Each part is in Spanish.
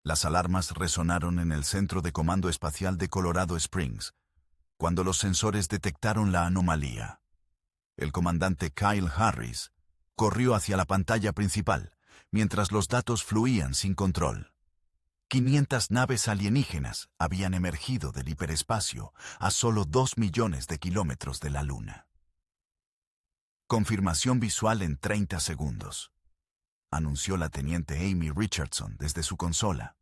Las alarmas resonaron en el Centro de Comando Espacial de Colorado Springs, cuando los sensores detectaron la anomalía. El comandante Kyle Harris corrió hacia la pantalla principal, mientras los datos fluían sin control. 500 naves alienígenas habían emergido del hiperespacio a solo 2 millones de kilómetros de la Luna. Confirmación visual en 30 segundos, anunció la teniente Amy Richardson desde su consola.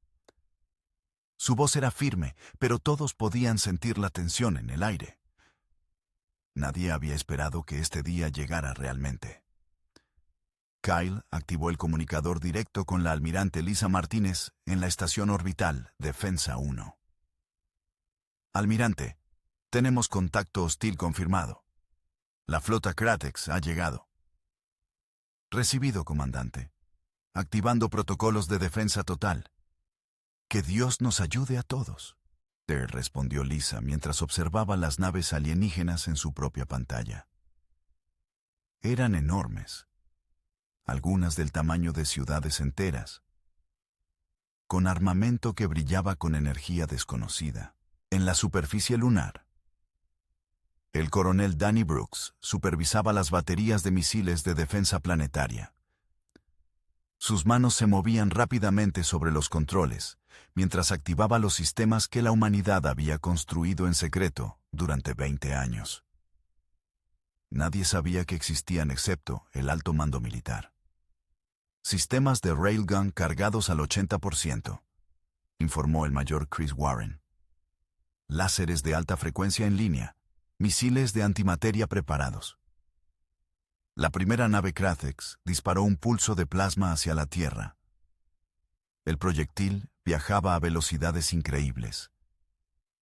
Su voz era firme, pero todos podían sentir la tensión en el aire. Nadie había esperado que este día llegara realmente. Kyle activó el comunicador directo con la almirante Lisa Martínez en la estación orbital Defensa 1. Almirante, tenemos contacto hostil confirmado. La flota Kratex ha llegado. Recibido, comandante. Activando protocolos de defensa total. Que Dios nos ayude a todos, respondió Lisa mientras observaba las naves alienígenas en su propia pantalla. Eran enormes, algunas del tamaño de ciudades enteras, con armamento que brillaba con energía desconocida. En la superficie lunar, el coronel Danny Brooks supervisaba las baterías de misiles de defensa planetaria. Sus manos se movían rápidamente sobre los controles, mientras activaba los sistemas que la humanidad había construido en secreto durante 20 años. Nadie sabía que existían excepto el alto mando militar. Sistemas de railgun cargados al 80%, informó el mayor Chris Warren. Láseres de alta frecuencia en línea, misiles de antimateria preparados. La primera nave Kratex disparó un pulso de plasma hacia la Tierra. El proyectil viajaba a velocidades increíbles.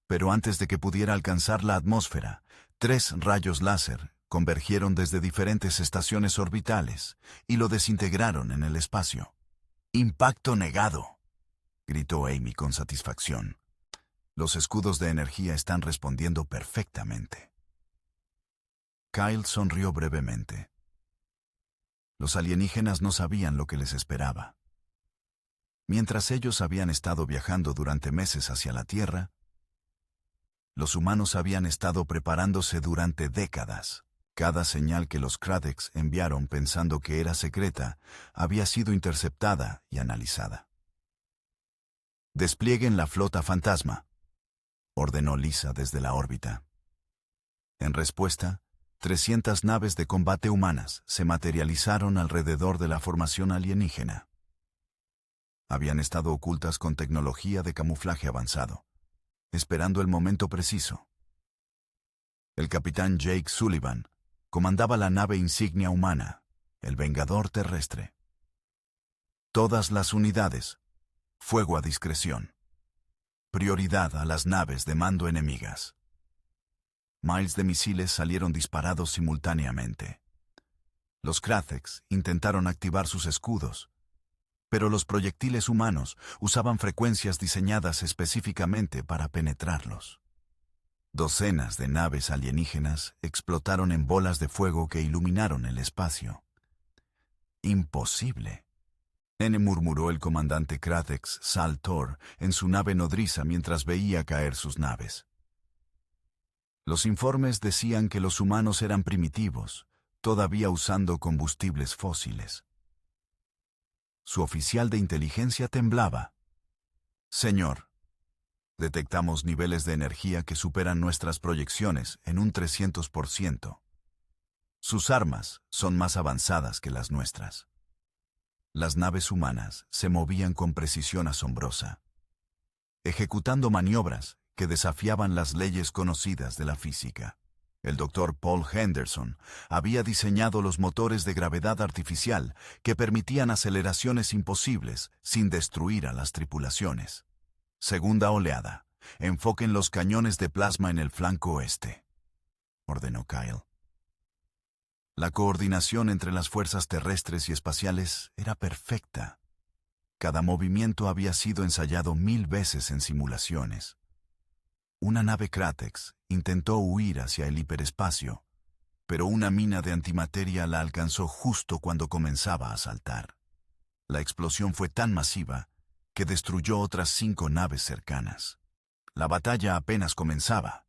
Pero antes de que pudiera alcanzar la atmósfera, 3 rayos láser convergieron desde diferentes estaciones orbitales y lo desintegraron en el espacio. «¡Impacto negado!», gritó Amy con satisfacción. Los escudos de energía están respondiendo perfectamente. Kyle sonrió brevemente. Los alienígenas no sabían lo que les esperaba. Mientras ellos habían estado viajando durante meses hacia la Tierra, los humanos habían estado preparándose durante décadas. Cada señal que los Kratex enviaron pensando que era secreta había sido interceptada y analizada. «Desplieguen la flota fantasma», ordenó Lisa desde la órbita. En respuesta, 300 naves de combate humanas se materializaron alrededor de la formación alienígena. Habían estado ocultas con tecnología de camuflaje avanzado, esperando el momento preciso. El capitán Jake Sullivan comandaba la nave insignia humana, el Vengador Terrestre. Todas las unidades, fuego a discreción. Prioridad a las naves de mando enemigas. Miles de misiles salieron disparados simultáneamente. Los Kratex intentaron activar sus escudos, pero los proyectiles humanos usaban frecuencias diseñadas específicamente para penetrarlos. Docenas de naves alienígenas explotaron en bolas de fuego que iluminaron el espacio. «Imposible», murmuró el comandante Kratex Sal Thor en su nave nodriza mientras veía caer sus naves. Los informes decían que los humanos eran primitivos, todavía usando combustibles fósiles. Su oficial de inteligencia temblaba. «Señor, detectamos niveles de energía que superan nuestras proyecciones en un 300%. Sus armas son más avanzadas que las nuestras». Las naves humanas se movían con precisión asombrosa, ejecutando maniobras que desafiaban las leyes conocidas de la física. El Dr. Paul Henderson había diseñado los motores de gravedad artificial que permitían aceleraciones imposibles sin destruir a las tripulaciones. «Segunda oleada. Enfoquen los cañones de plasma en el flanco oeste», ordenó Kyle. La coordinación entre las fuerzas terrestres y espaciales era perfecta. Cada movimiento había sido ensayado 1000 veces en simulaciones. Una nave Kratex intentó huir hacia el hiperespacio, pero una mina de antimateria la alcanzó justo cuando comenzaba a saltar. La explosión fue tan masiva que destruyó otras 5 naves cercanas. La batalla apenas comenzaba,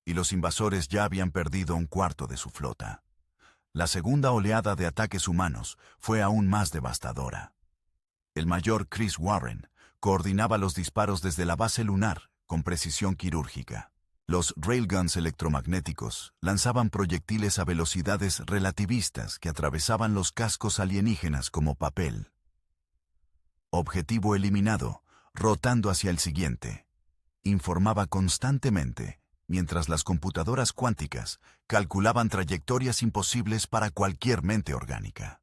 y los invasores ya habían perdido un cuarto de su flota. La segunda oleada de ataques humanos fue aún más devastadora. El mayor Chris Warren coordinaba los disparos desde la base lunar con precisión quirúrgica. Los railguns electromagnéticos lanzaban proyectiles a velocidades relativistas que atravesaban los cascos alienígenas como papel. Objetivo eliminado, rotando hacia el siguiente. Informaba constantemente, mientras las computadoras cuánticas calculaban trayectorias imposibles para cualquier mente orgánica.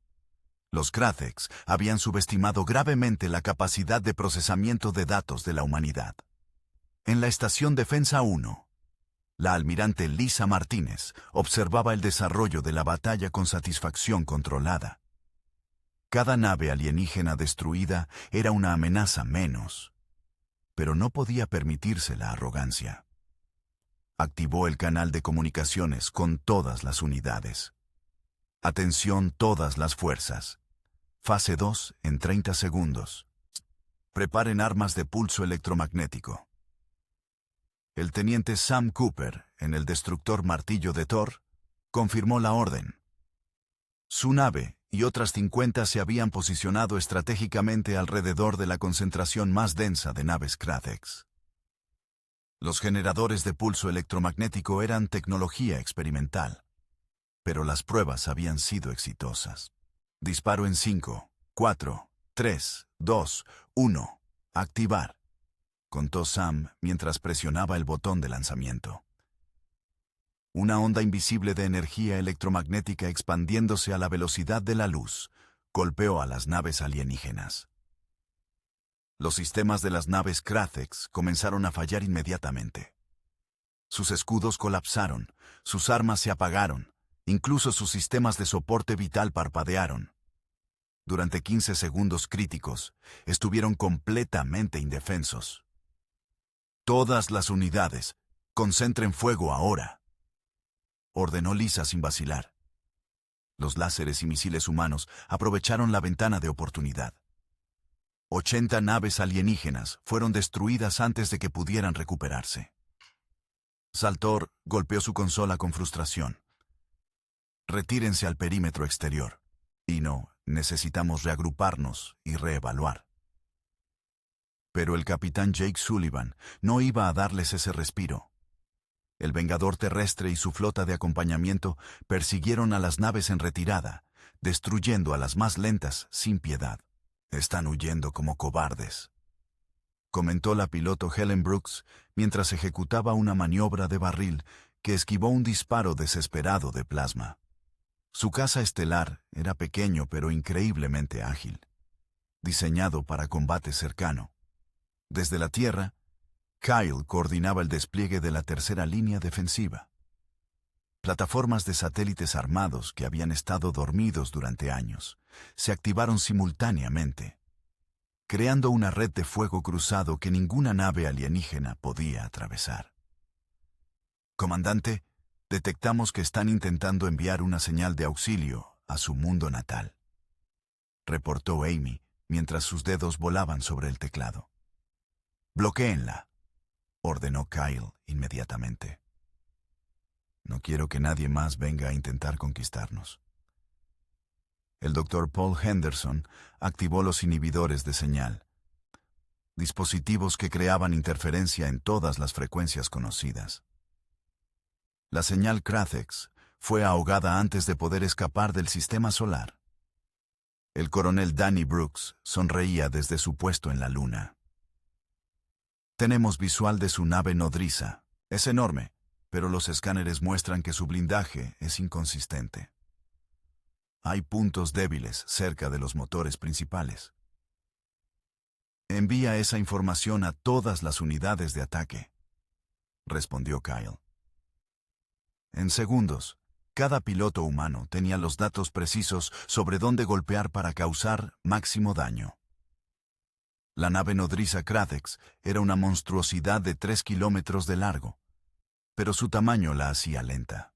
Los Krathex habían subestimado gravemente la capacidad de procesamiento de datos de la humanidad. En la Estación Defensa 1, la almirante Lisa Martínez observaba el desarrollo de la batalla con satisfacción controlada. Cada nave alienígena destruida era una amenaza menos, pero no podía permitirse la arrogancia. Activó el canal de comunicaciones con todas las unidades. Atención todas las fuerzas. Fase 2 en 30 segundos. Preparen armas de pulso electromagnético. El teniente Sam Cooper, en el destructor Martillo de Thor, confirmó la orden. Su nave y otras 50 se habían posicionado estratégicamente alrededor de la concentración más densa de naves Krathex. Los generadores de pulso electromagnético eran tecnología experimental, pero las pruebas habían sido exitosas. Disparo en 5, 4, 3, 2, 1. Activar, contó Sam mientras presionaba el botón de lanzamiento. Una onda invisible de energía electromagnética expandiéndose a la velocidad de la luz golpeó a las naves alienígenas. Los sistemas de las naves Krathex comenzaron a fallar inmediatamente. Sus escudos colapsaron, sus armas se apagaron, incluso sus sistemas de soporte vital parpadearon. Durante 15 segundos críticos, estuvieron completamente indefensos. Todas las unidades, concentren fuego ahora, ordenó Lisa sin vacilar. Los láseres y misiles humanos aprovecharon la ventana de oportunidad. 80 naves alienígenas fueron destruidas antes de que pudieran recuperarse. Saltor golpeó su consola con frustración. Retírense al perímetro exterior. Y no, necesitamos reagruparnos y reevaluar. Pero el capitán Jake Sullivan no iba a darles ese respiro. El Vengador Terrestre y su flota de acompañamiento persiguieron a las naves en retirada, destruyendo a las más lentas sin piedad. Están huyendo como cobardes, comentó la piloto Helen Brooks mientras ejecutaba una maniobra de barril que esquivó un disparo desesperado de plasma. Su caza estelar era pequeño pero increíblemente ágil, diseñado para combate cercano. Desde la Tierra, Kyle coordinaba el despliegue de la tercera línea defensiva. Plataformas de satélites armados que habían estado dormidos durante años se activaron simultáneamente, creando una red de fuego cruzado que ninguna nave alienígena podía atravesar. Comandante, detectamos que están intentando enviar una señal de auxilio a su mundo natal, reportó Amy mientras sus dedos volaban sobre el teclado. Bloquéenla, ordenó Kyle inmediatamente. No quiero que nadie más venga a intentar conquistarnos. El Dr. Paul Henderson activó los inhibidores de señal, dispositivos que creaban interferencia en todas las frecuencias conocidas. La señal Krathex fue ahogada antes de poder escapar del sistema solar. El coronel Danny Brooks sonreía desde su puesto en la luna. Tenemos visual de su nave nodriza. Es enorme, pero los escáneres muestran que su blindaje es inconsistente. Hay puntos débiles cerca de los motores principales. Envía esa información a todas las unidades de ataque, respondió Kyle. En segundos, cada piloto humano tenía los datos precisos sobre dónde golpear para causar máximo daño. La nave nodriza Krathex era una monstruosidad de 3 kilómetros de largo, pero su tamaño la hacía lenta.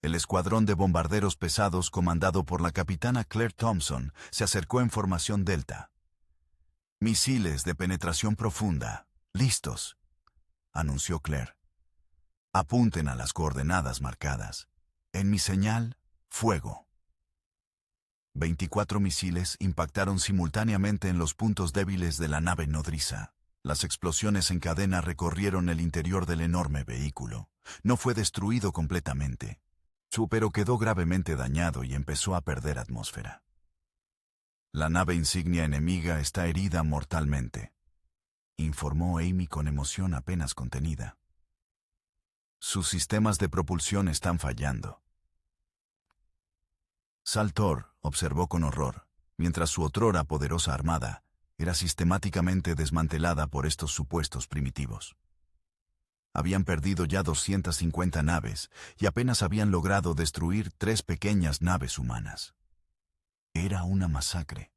El escuadrón de bombarderos pesados comandado por la capitana Claire Thompson se acercó en formación delta. Misiles de penetración profunda, listos, anunció Claire. Apunten a las coordenadas marcadas. En mi señal, fuego. 24 misiles impactaron simultáneamente en los puntos débiles de la nave nodriza. Las explosiones en cadena recorrieron el interior del enorme vehículo. No fue destruido completamente, pero quedó gravemente dañado y empezó a perder atmósfera. La nave insignia enemiga está herida mortalmente, informó Amy con emoción apenas contenida. Sus sistemas de propulsión están fallando. Saltor observó con horror, mientras su otrora poderosa armada era sistemáticamente desmantelada por estos supuestos primitivos. Habían perdido ya 250 naves y apenas habían logrado destruir 3 pequeñas naves humanas. Era una masacre.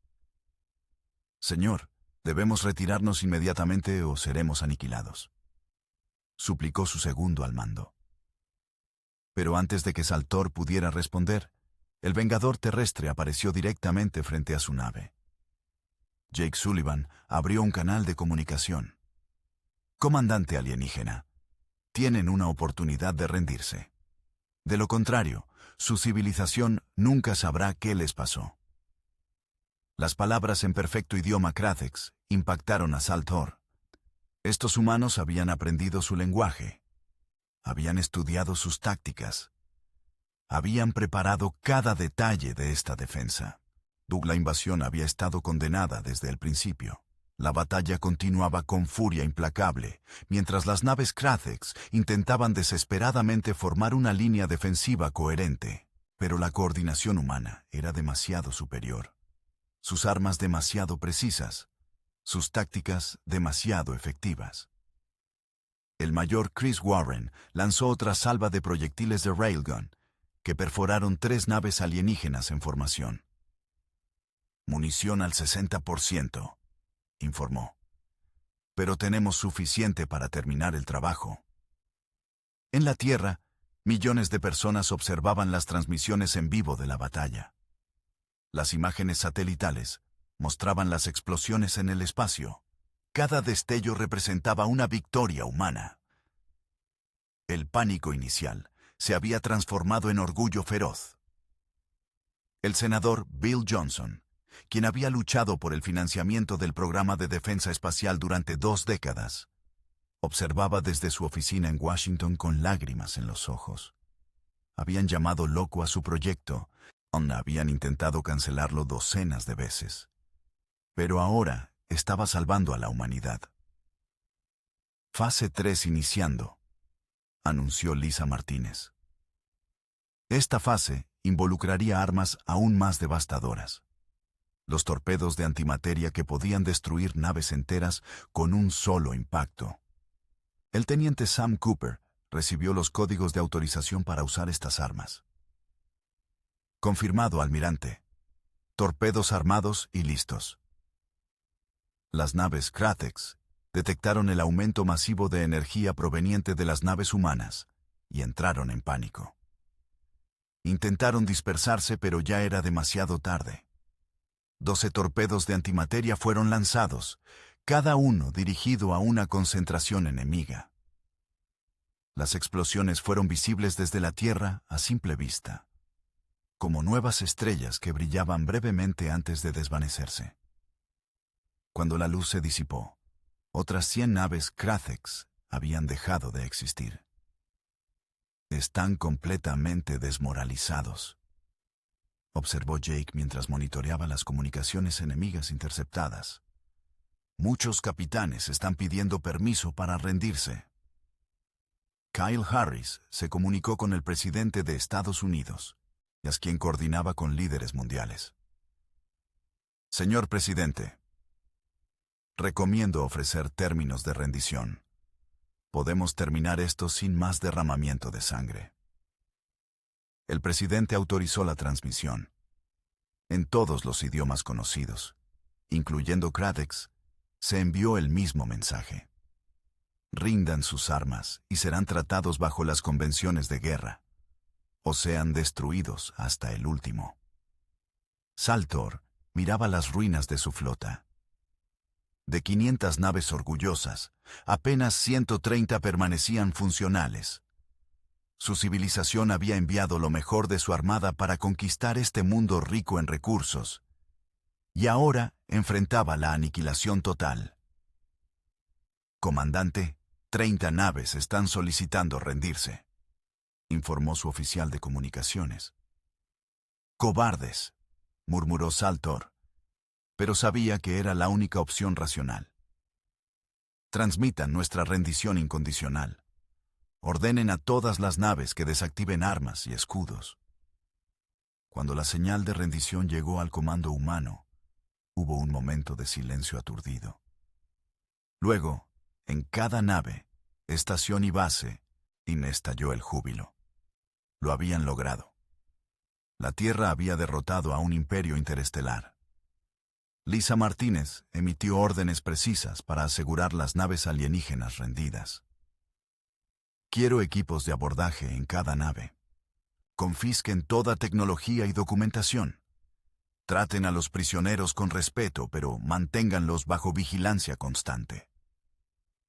Señor, debemos retirarnos inmediatamente o seremos aniquilados, suplicó su segundo al mando. Pero antes de que Saltor pudiera responder, el Vengador terrestre apareció directamente frente a su nave. Jake Sullivan abrió un canal de comunicación. Comandante alienígena, tienen una oportunidad de rendirse. De lo contrario, su civilización nunca sabrá qué les pasó. Las palabras en perfecto idioma Krathex impactaron a Saltor. Estos humanos habían aprendido su lenguaje. Habían estudiado sus tácticas. Habían preparado cada detalle de esta defensa. La invasión había estado condenada desde el principio. La batalla continuaba con furia implacable, mientras las naves Krathex intentaban desesperadamente formar una línea defensiva coherente. Pero la coordinación humana era demasiado superior. Sus armas demasiado precisas. Sus tácticas demasiado efectivas. El mayor Chris Warren lanzó otra salva de proyectiles de Railgun, que perforaron 3 naves alienígenas en formación. Munición al 60%, informó. Pero tenemos suficiente para terminar el trabajo. En la Tierra, millones de personas observaban las transmisiones en vivo de la batalla. Las imágenes satelitales mostraban las explosiones en el espacio. Cada destello representaba una victoria humana. El pánico inicial se había transformado en orgullo feroz. El senador Bill Johnson, quien había luchado por el financiamiento del programa de defensa espacial durante 2 décadas, observaba desde su oficina en Washington con lágrimas en los ojos. Habían llamado loco a su proyecto, habían intentado cancelarlo docenas de veces. Pero ahora estaba salvando a la humanidad. Fase 3 iniciando, anunció Lisa Martínez. Esta fase involucraría armas aún más devastadoras. Los torpedos de antimateria que podían destruir naves enteras con un solo impacto. El teniente Sam Cooper recibió los códigos de autorización para usar estas armas. Confirmado, almirante. Torpedos armados y listos. Las naves Krathex detectaron el aumento masivo de energía proveniente de las naves humanas y entraron en pánico. Intentaron dispersarse, pero ya era demasiado tarde. 12 torpedos de antimateria fueron lanzados, cada uno dirigido a una concentración enemiga. Las explosiones fueron visibles desde la Tierra a simple vista, como nuevas estrellas que brillaban brevemente antes de desvanecerse. Cuando la luz se disipó, otras 100 naves Krathex habían dejado de existir. Están completamente desmoralizados, observó Jake mientras monitoreaba las comunicaciones enemigas interceptadas. Muchos capitanes están pidiendo permiso para rendirse. Kyle Harris se comunicó con el presidente de Estados Unidos, quien coordinaba con líderes mundiales. Señor presidente, recomiendo ofrecer términos de rendición. Podemos terminar esto sin más derramamiento de sangre. El presidente autorizó la transmisión. En todos los idiomas conocidos, incluyendo Krathex, se envió el mismo mensaje. Rindan sus armas y serán tratados bajo las convenciones de guerra, o sean destruidos hasta el último. Saltor miraba las ruinas de su flota. De 500 naves orgullosas, apenas 130 permanecían funcionales. Su civilización había enviado lo mejor de su armada para conquistar este mundo rico en recursos, y ahora enfrentaba la aniquilación total. Comandante, 30 naves están solicitando rendirse, informó su oficial de comunicaciones. Cobardes, murmuró Saltor, pero sabía que era la única opción racional. Transmitan nuestra rendición incondicional. Ordenen a todas las naves que desactiven armas y escudos. Cuando la señal de rendición llegó al comando humano, hubo un momento de silencio aturdido. Luego, en cada nave, estación y base, estalló el júbilo. Lo habían logrado. La Tierra había derrotado a un imperio interestelar. Lisa Martínez emitió órdenes precisas para asegurar las naves alienígenas rendidas. Quiero equipos de abordaje en cada nave. Confisquen toda tecnología y documentación. Traten a los prisioneros con respeto, pero manténganlos bajo vigilancia constante.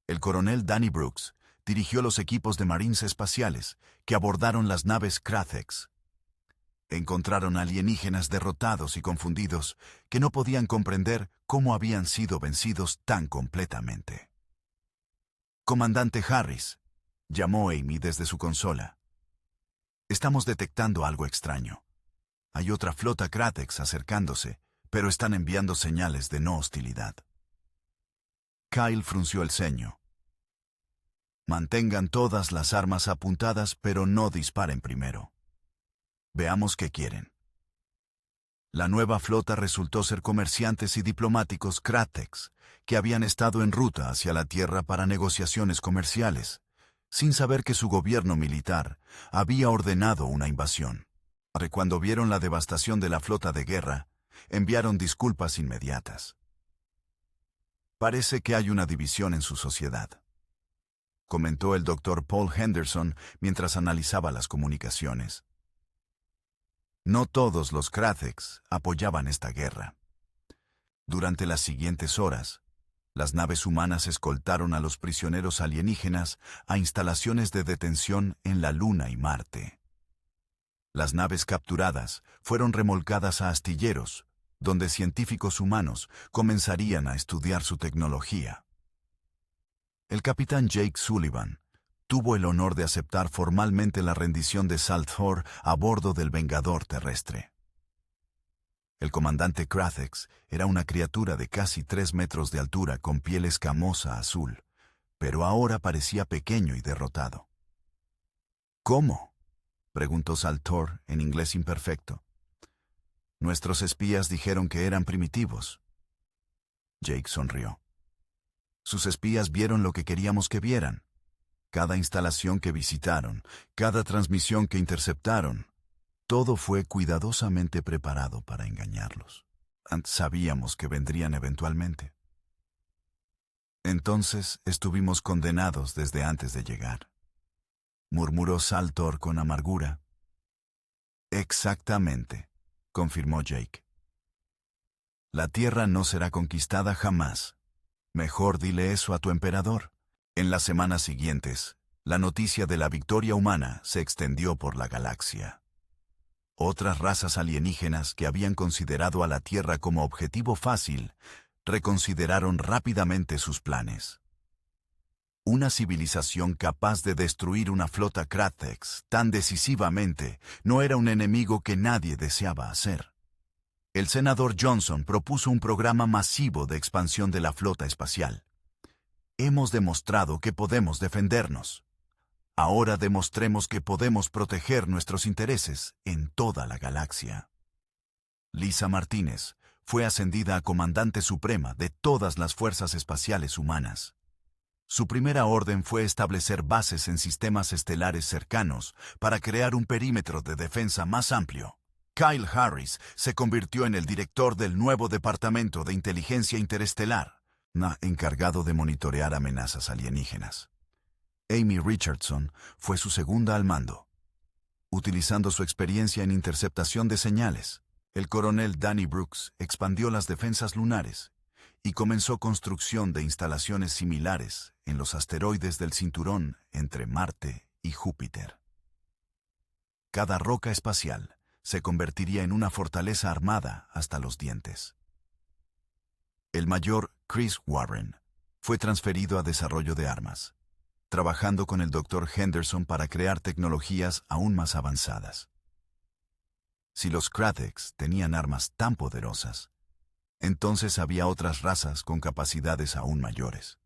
El coronel Danny Brooks dirigió los equipos de marines espaciales que abordaron las naves Krathex. Encontraron alienígenas derrotados y confundidos que no podían comprender cómo habían sido vencidos tan completamente. Comandante Harris, llamó Amy desde su consola. Estamos detectando algo extraño. Hay otra flota Krathex acercándose, pero están enviando señales de no hostilidad. Kyle frunció el ceño. Mantengan todas las armas apuntadas, pero no disparen primero. Veamos qué quieren. La nueva flota resultó ser comerciantes y diplomáticos Krathex, que habían estado en ruta hacia la Tierra para negociaciones comerciales, sin saber que su gobierno militar había ordenado una invasión. Cuando vieron la devastación de la flota de guerra, enviaron disculpas inmediatas. Parece que hay una división en su sociedad, comentó el Dr. Paul Henderson mientras analizaba las comunicaciones. No todos los Krathex apoyaban esta guerra. Durante las siguientes horas, las naves humanas escoltaron a los prisioneros alienígenas a instalaciones de detención en la Luna y Marte. Las naves capturadas fueron remolcadas a astilleros, donde científicos humanos comenzarían a estudiar su tecnología. El capitán Jake Sullivan tuvo el honor de aceptar formalmente la rendición de Saltor a bordo del Vengador terrestre. El comandante Krathex era una criatura de casi 3 metros de altura con piel escamosa azul, pero ahora parecía pequeño y derrotado. ¿Cómo?, preguntó Saltor en inglés imperfecto. Nuestros espías dijeron que eran primitivos. Jake sonrió. Sus espías vieron lo que queríamos que vieran. Cada instalación que visitaron, cada transmisión que interceptaron, todo fue cuidadosamente preparado para engañarlos. Sabíamos que vendrían eventualmente. Entonces estuvimos condenados desde antes de llegar, murmuró Saltor con amargura. Exactamente, confirmó Jake. La Tierra no será conquistada jamás. Mejor dile eso a tu emperador. En las semanas siguientes, la noticia de la victoria humana se extendió por la galaxia. Otras razas alienígenas que habían considerado a la Tierra como objetivo fácil, reconsideraron rápidamente sus planes. Una civilización capaz de destruir una flota Krathex tan decisivamente no era un enemigo que nadie deseaba hacer. El senador Johnson propuso un programa masivo de expansión de la flota espacial. Hemos demostrado que podemos defendernos. Ahora demostremos que podemos proteger nuestros intereses en toda la galaxia. Lisa Martínez fue ascendida a comandante suprema de todas las fuerzas espaciales humanas. Su primera orden fue establecer bases en sistemas estelares cercanos para crear un perímetro de defensa más amplio. Kyle Harris se convirtió en el director del nuevo Departamento de Inteligencia Interestelar, encargado de monitorear amenazas alienígenas. Amy Richardson fue su segunda al mando. Utilizando su experiencia en interceptación de señales, el coronel Danny Brooks expandió las defensas lunares y comenzó construcción de instalaciones similares en los asteroides del cinturón entre Marte y Júpiter. Cada roca espacial se convertiría en una fortaleza armada hasta los dientes. El mayor Chris Warren fue transferido a desarrollo de armas, trabajando con el Dr. Henderson para crear tecnologías aún más avanzadas. Si los Kratex tenían armas tan poderosas, entonces había otras razas con capacidades aún mayores.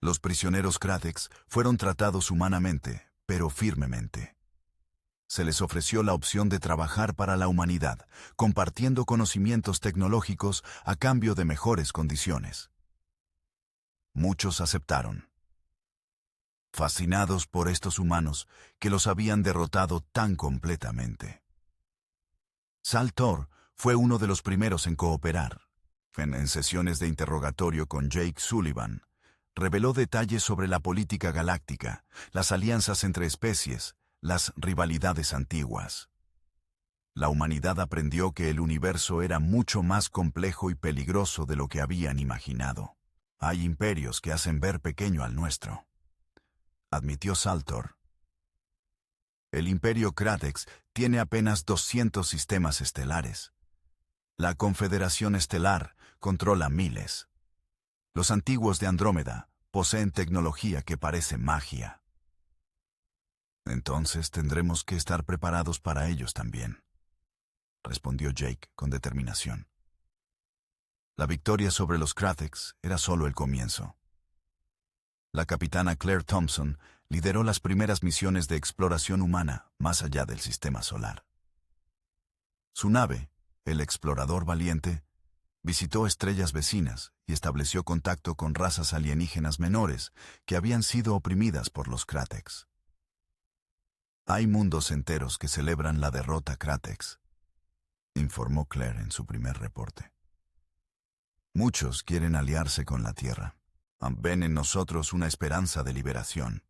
Los prisioneros Kratex fueron tratados humanamente, pero firmemente. Se les ofreció la opción de trabajar para la humanidad, compartiendo conocimientos tecnológicos a cambio de mejores condiciones. Muchos aceptaron, fascinados por estos humanos que los habían derrotado tan completamente. Saltor fue uno de los primeros en cooperar. En sesiones de interrogatorio con Jake Sullivan, reveló detalles sobre la política galáctica, las alianzas entre especies, las rivalidades antiguas. La humanidad aprendió que el universo era mucho más complejo y peligroso de lo que habían imaginado. Hay imperios que hacen ver pequeño al nuestro, admitió Saltor. El imperio Kratex tiene apenas 200 sistemas estelares. La Confederación Estelar controla miles. Los antiguos de Andrómeda poseen tecnología que parece magia. Entonces tendremos que estar preparados para ellos también, respondió Jake con determinación. La victoria sobre los Kratex era solo el comienzo. La capitana Claire Thompson lideró las primeras misiones de exploración humana más allá del sistema solar. Su nave, el Explorador Valiente, visitó estrellas vecinas y estableció contacto con razas alienígenas menores que habían sido oprimidas por los Kratex. Hay mundos enteros que celebran la derrota Kratex, informó Claire en su primer reporte. Muchos quieren aliarse con la Tierra. Ven en nosotros una esperanza de liberación.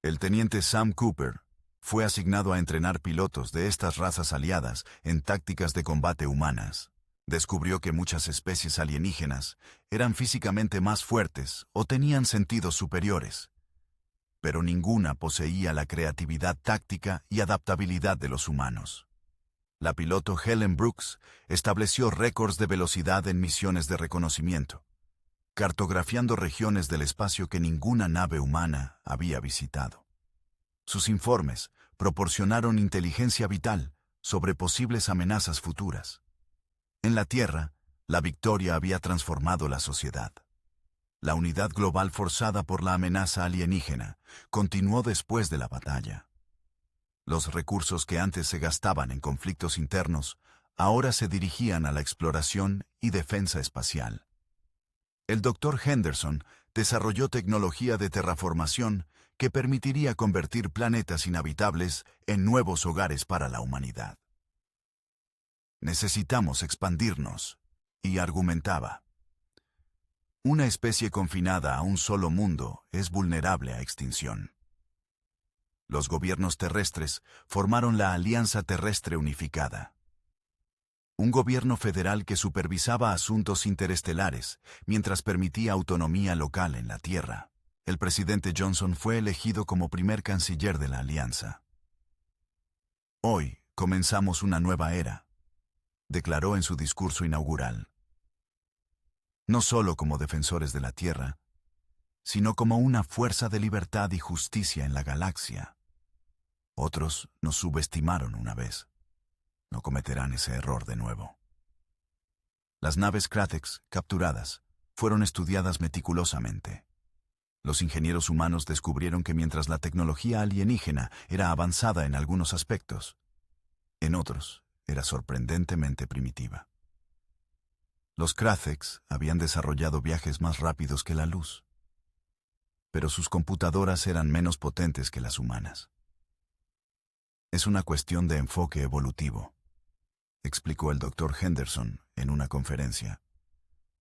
El teniente Sam Cooper fue asignado a entrenar pilotos de estas razas aliadas en tácticas de combate humanas. Descubrió que muchas especies alienígenas eran físicamente más fuertes o tenían sentidos superiores, pero ninguna poseía la creatividad táctica y adaptabilidad de los humanos. La piloto Helen Brooks estableció récords de velocidad en misiones de reconocimiento, cartografiando regiones del espacio que ninguna nave humana había visitado. Sus informes proporcionaron inteligencia vital sobre posibles amenazas futuras. En la Tierra, la victoria había transformado la sociedad. La unidad global forzada por la amenaza alienígena continuó después de la batalla. Los recursos que antes se gastaban en conflictos internos ahora se dirigían a la exploración y defensa espacial. El Dr. Henderson desarrolló tecnología de terraformación que permitiría convertir planetas inhabitables en nuevos hogares para la humanidad. Necesitamos expandirnos, y argumentaba. Una especie confinada a un solo mundo es vulnerable a extinción. Los gobiernos terrestres formaron la Alianza Terrestre Unificada, un gobierno federal que supervisaba asuntos interestelares mientras permitía autonomía local en la Tierra. El presidente Johnson fue elegido como primer canciller de la alianza. Hoy comenzamos una nueva era, declaró en su discurso inaugural. No solo como defensores de la Tierra, sino como una fuerza de libertad y justicia en la galaxia. Otros nos subestimaron una vez. No cometerán ese error de nuevo. Las naves Kratex, capturadas, fueron estudiadas meticulosamente. Los ingenieros humanos descubrieron que mientras la tecnología alienígena era avanzada en algunos aspectos, en otros era sorprendentemente primitiva. Los Kratex habían desarrollado viajes más rápidos que la luz, pero sus computadoras eran menos potentes que las humanas. Es una cuestión de enfoque evolutivo, explicó el Dr. Henderson en una conferencia.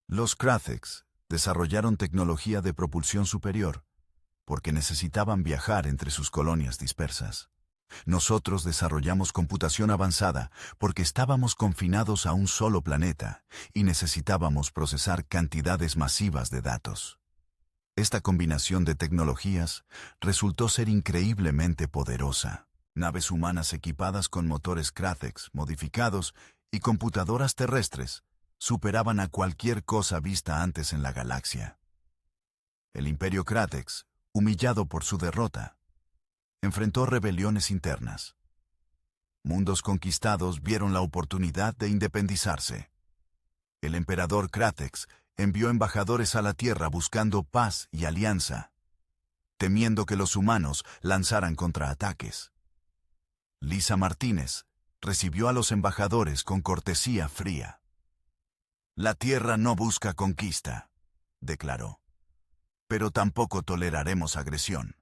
Los Kratex desarrollaron tecnología de propulsión superior porque necesitaban viajar entre sus colonias dispersas. Nosotros desarrollamos computación avanzada porque estábamos confinados a un solo planeta y necesitábamos procesar cantidades masivas de datos. Esta combinación de tecnologías resultó ser increíblemente poderosa. Naves humanas equipadas con motores Kratex modificados y computadoras terrestres superaban a cualquier cosa vista antes en la galaxia. El Imperio Kratex, humillado por su derrota, enfrentó rebeliones internas. Mundos conquistados vieron la oportunidad de independizarse. El emperador Kratex envió embajadores a la Tierra buscando paz y alianza, temiendo que los humanos lanzaran contraataques. Lisa Martínez recibió a los embajadores con cortesía fría. «La Tierra no busca conquista», declaró, «pero tampoco toleraremos agresión.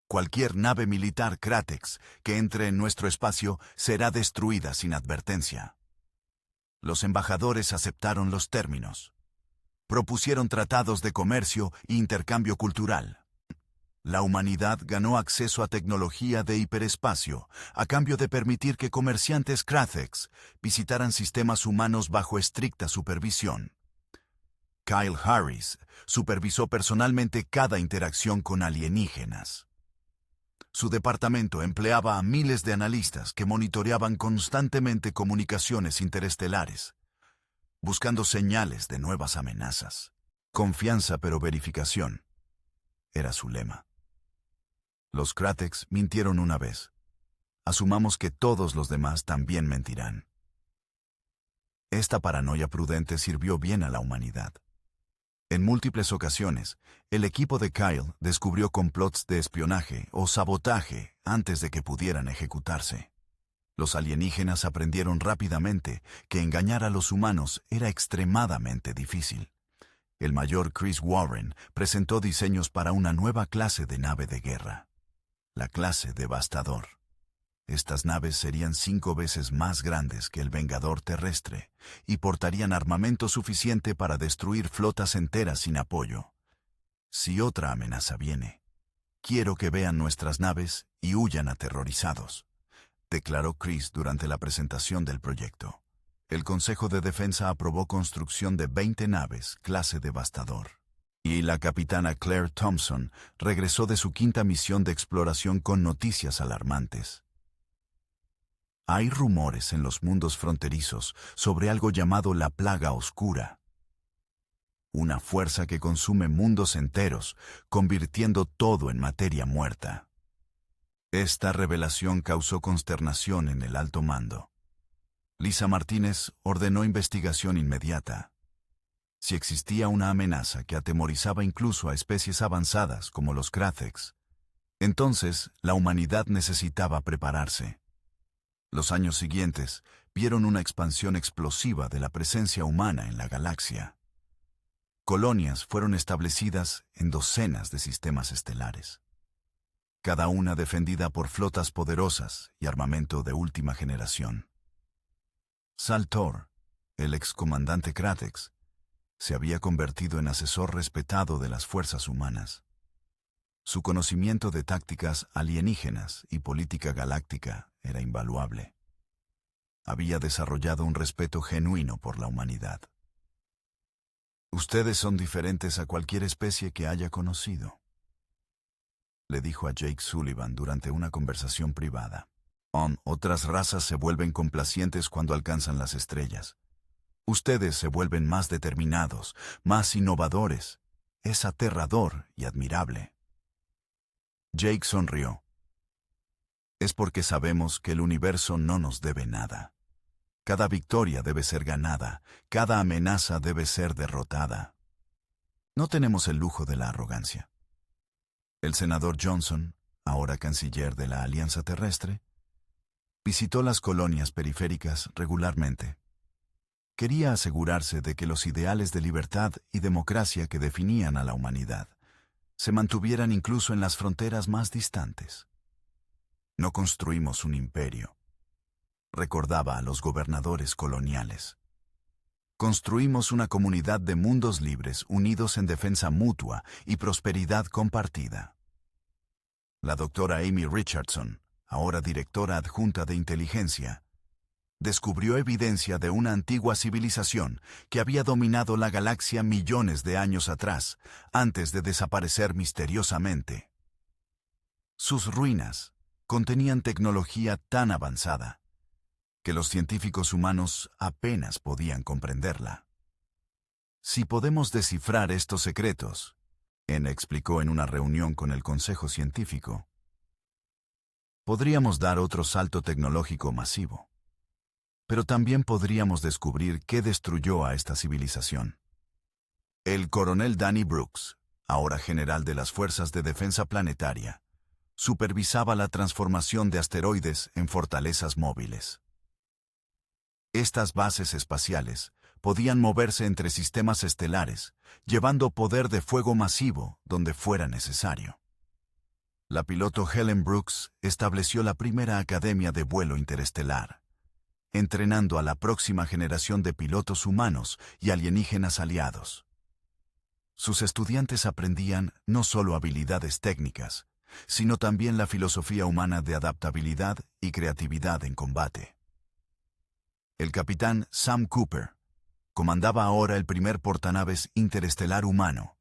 Cualquier nave militar Kratex que entre en nuestro espacio será destruida sin advertencia». Los embajadores aceptaron los términos. Propusieron tratados de comercio e intercambio cultural. La humanidad ganó acceso a tecnología de hiperespacio a cambio de permitir que comerciantes Kratex visitaran sistemas humanos bajo estricta supervisión. Kyle Harris supervisó personalmente cada interacción con alienígenas. Su departamento empleaba a miles de analistas que monitoreaban constantemente comunicaciones interestelares, buscando señales de nuevas amenazas. Confianza pero verificación era su lema. Los Kratex mintieron una vez. Asumamos que todos los demás también mentirán. Esta paranoia prudente sirvió bien a la humanidad. En múltiples ocasiones, el equipo de Kyle descubrió complots de espionaje o sabotaje antes de que pudieran ejecutarse. Los alienígenas aprendieron rápidamente que engañar a los humanos era extremadamente difícil. El mayor Chris Warren presentó diseños para una nueva clase de nave de guerra, la clase Devastador. Estas naves serían 5 veces más grandes que el Vengador terrestre y portarían armamento suficiente para destruir flotas enteras sin apoyo. Si otra amenaza viene, quiero que vean nuestras naves y huyan aterrorizados, declaró Chris durante la presentación del proyecto. El Consejo de Defensa aprobó construcción de 20 naves clase Devastador. Y la capitana Claire Thompson regresó de su 5ª misión de exploración con noticias alarmantes. Hay rumores en los mundos fronterizos sobre algo llamado la Plaga Oscura. Una fuerza que consume mundos enteros, convirtiendo todo en materia muerta. Esta revelación causó consternación en el alto mando. Lisa Martínez ordenó investigación inmediata. Si existía una amenaza que atemorizaba incluso a especies avanzadas como los Kratex, entonces la humanidad necesitaba prepararse. Los años siguientes vieron una expansión explosiva de la presencia humana en la galaxia. Colonias fueron establecidas en docenas de sistemas estelares, cada una defendida por flotas poderosas y armamento de última generación. Saltor, el excomandante Kratex, se había convertido en asesor respetado de las fuerzas humanas. Su conocimiento de tácticas alienígenas y política galáctica era invaluable. Había desarrollado un respeto genuino por la humanidad. «Ustedes son diferentes a cualquier especie que haya conocido», le dijo a Jake Sullivan durante una conversación privada. Otras razas se vuelven complacientes cuando alcanzan las estrellas. Ustedes se vuelven más determinados, más innovadores. Es aterrador y admirable. Jake sonrió. Es porque sabemos que el universo no nos debe nada. Cada victoria debe ser ganada, cada amenaza debe ser derrotada. No tenemos el lujo de la arrogancia. El senador Johnson, ahora canciller de la Alianza Terrestre, visitó las colonias periféricas regularmente. Quería asegurarse de que los ideales de libertad y democracia que definían a la humanidad se mantuvieran incluso en las fronteras más distantes. No construimos un imperio, recordaba a los gobernadores coloniales. Construimos una comunidad de mundos libres unidos en defensa mutua y prosperidad compartida. La doctora Amy Richardson, ahora directora adjunta de inteligencia, descubrió evidencia de una antigua civilización que había dominado la galaxia millones de años atrás, antes de desaparecer misteriosamente. Sus ruinas contenían tecnología tan avanzada que los científicos humanos apenas podían comprenderla. Si podemos descifrar estos secretos, N explicó en una reunión con el Consejo Científico, podríamos dar otro salto tecnológico masivo. Pero también podríamos descubrir qué destruyó a esta civilización. El coronel Danny Brooks, ahora general de las Fuerzas de Defensa Planetaria, supervisaba la transformación de asteroides en fortalezas móviles. Estas bases espaciales podían moverse entre sistemas estelares, llevando poder de fuego masivo donde fuera necesario. La piloto Helen Brooks estableció la primera academia de vuelo interestelar, entrenando a la próxima generación de pilotos humanos y alienígenas aliados. Sus estudiantes aprendían no solo habilidades técnicas, sino también la filosofía humana de adaptabilidad y creatividad en combate. El capitán Sam Cooper comandaba ahora el primer portanaves interestelar humano,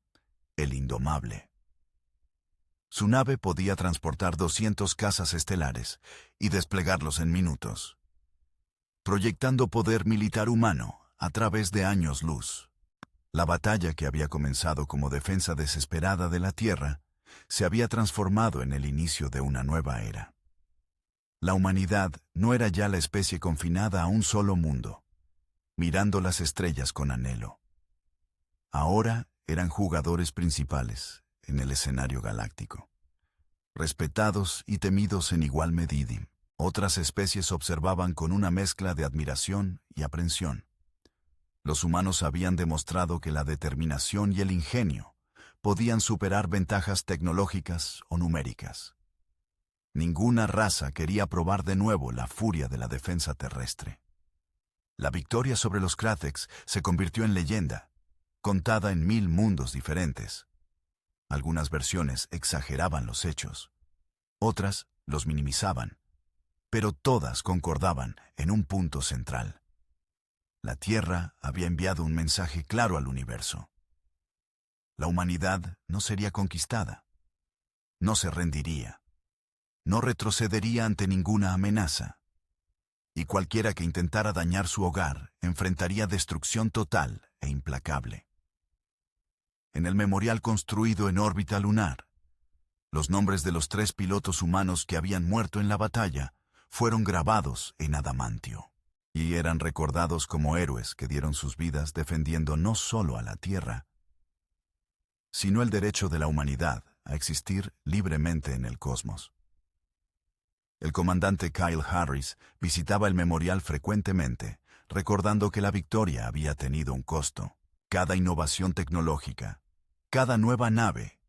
el Indomable. Su nave podía transportar 200 cazas estelares y desplegarlos en minutos, proyectando poder militar humano a través de años luz. La batalla que había comenzado como defensa desesperada de la Tierra se había transformado en el inicio de una nueva era. La humanidad no era ya la especie confinada a un solo mundo, mirando las estrellas con anhelo. Ahora eran jugadores principales en el escenario galáctico, respetados y temidos en igual medida. Otras especies observaban con una mezcla de admiración y aprensión. Los humanos habían demostrado que la determinación y el ingenio podían superar ventajas tecnológicas o numéricas. Ninguna raza quería probar de nuevo la furia de la defensa terrestre. La victoria sobre los Krathex se convirtió en leyenda, contada en 1000 mundos diferentes. Algunas versiones exageraban los hechos, otras los minimizaban, pero todas concordaban en un punto central. La Tierra había enviado un mensaje claro al universo. La humanidad no sería conquistada, no se rendiría, no retrocedería ante ninguna amenaza, y cualquiera que intentara dañar su hogar enfrentaría destrucción total e implacable. En el memorial construido en órbita lunar, los nombres de los 3 pilotos humanos que habían muerto en la batalla fueron grabados en adamantio, y eran recordados como héroes que dieron sus vidas defendiendo no solo a la Tierra, sino el derecho de la humanidad a existir libremente en el cosmos. El comandante Kyle Harris visitaba el memorial frecuentemente, recordando que la victoria había tenido un costo. Cada innovación tecnológica, cada nueva nave,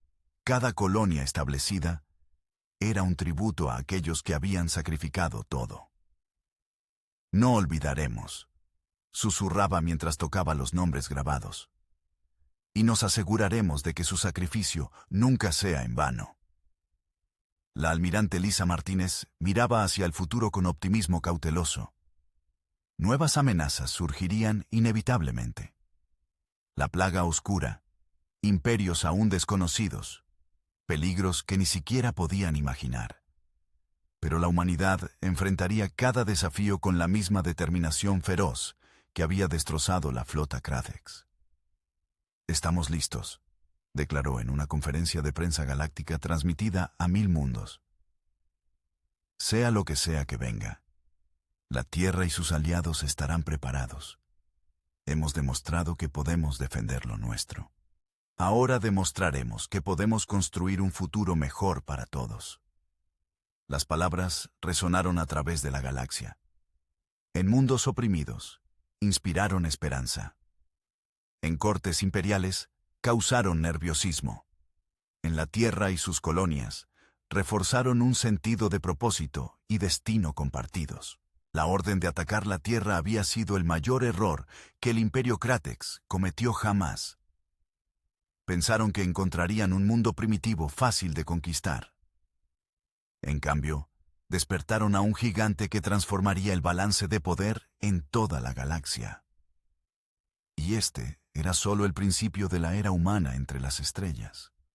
cada colonia establecida, era un tributo a aquellos que habían sacrificado todo. No olvidaremos, susurraba mientras tocaba los nombres grabados, y nos aseguraremos de que su sacrificio nunca sea en vano. La almirante Lisa Martínez miraba hacia el futuro con optimismo cauteloso. Nuevas amenazas surgirían inevitablemente. La plaga oscura, imperios aún desconocidos, peligros que ni siquiera podían imaginar. Pero la humanidad enfrentaría cada desafío con la misma determinación feroz que había destrozado la flota Krathex. «Estamos listos», declaró en una conferencia de prensa galáctica transmitida a 1000 mundos. «Sea lo que sea que venga, la Tierra y sus aliados estarán preparados. Hemos demostrado que podemos defender lo nuestro. Ahora demostraremos que podemos construir un futuro mejor para todos». Las palabras resonaron a través de la galaxia. En mundos oprimidos, inspiraron esperanza. En cortes imperiales, causaron nerviosismo. En la Tierra y sus colonias, reforzaron un sentido de propósito y destino compartidos. La orden de atacar la Tierra había sido el mayor error que el Imperio Krathex cometió jamás. Pensaron que encontrarían un mundo primitivo fácil de conquistar. En cambio, despertaron a un gigante que transformaría el balance de poder en toda la galaxia. Y este era solo el principio de la era humana entre las estrellas.